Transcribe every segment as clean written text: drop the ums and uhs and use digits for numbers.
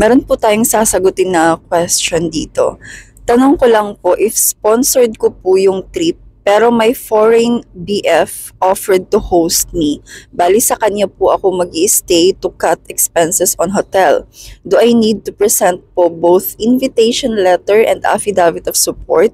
Meron po tayong sasagutin na question dito. Tanong ko lang po, if sponsored ko po yung trip, pero may foreign BF offered to host me. Bali sa kanya po ako mag-i-stay to cut expenses on hotel. Do I need to present po both invitation letter and affidavit of support?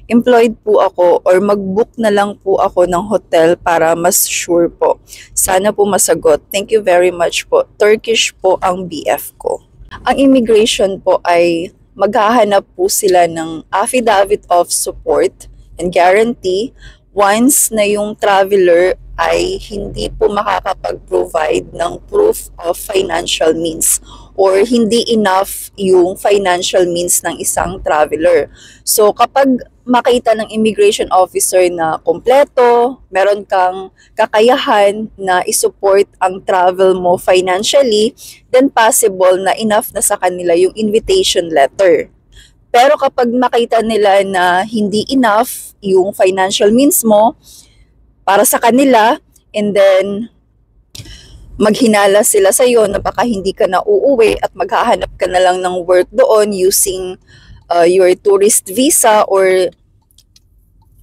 Employed po ako or mag-book na lang po ako ng hotel para mas sure po. Sana po masagot. Thank you very much po. Turkish po ang BF ko. Ang immigration po ay maghahanap po sila ng affidavit of support and guarantee once na yung traveler ay hindi po makakapag-provide ng proof of financial means or hindi enough yung financial means ng isang traveler. So kapag makita ng immigration officer na kompleto, meron kang kakayahan na isupport ang travel mo financially, then possible na enough na sa kanila yung invitation letter. Pero kapag makita nila na hindi enough yung financial means mo para sa kanila, and then maghinala sila sa iyo na baka hindi ka na uuwi at maghahanap ka na lang ng work doon using your tourist visa or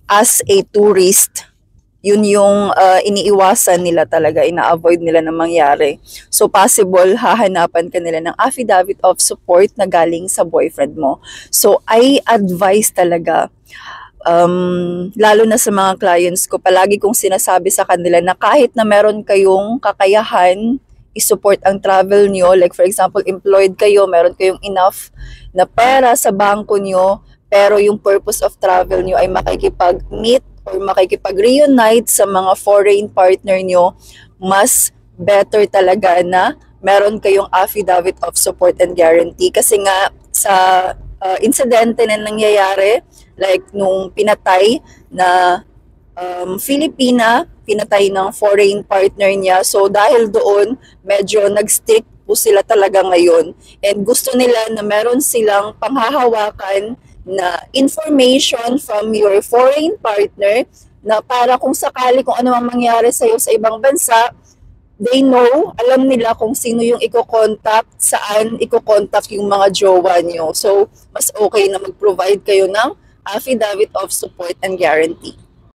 as a tourist, yun yung iniiwasan nila talaga, ina-avoid nila na mangyari. So possible, hahanapan ka nila ng affidavit of support na galing sa boyfriend mo. So I advise talaga, lalo na sa mga clients ko, palagi kong sinasabi sa kanila na kahit na meron kayong kakayahan i-support ang travel nyo, like for example, employed kayo, meron kayong enough na pera sa bangko nyo, pero yung purpose of travel nyo ay makikipag-meet or makikipag-reunite sa mga foreign partner nyo, mas better talaga na meron kayong affidavit of support and guarantee. Kasi nga sa insidente na nangyayari, like nung pinatay na Filipina, pinatay ng foreign partner niya. So dahil doon, medyo nag-stick po sila talaga ngayon. And gusto nila na meron silang panghahawakan na information from your foreign partner na para kung sakali kung ano mang mangyari sa'yo sa ibang bansa, they know, alam nila kung sino yung i-contact, saan i-contact yung mga jowa nyo. So, mas okay na mag-provide kayo ng affidavit of support and guarantee.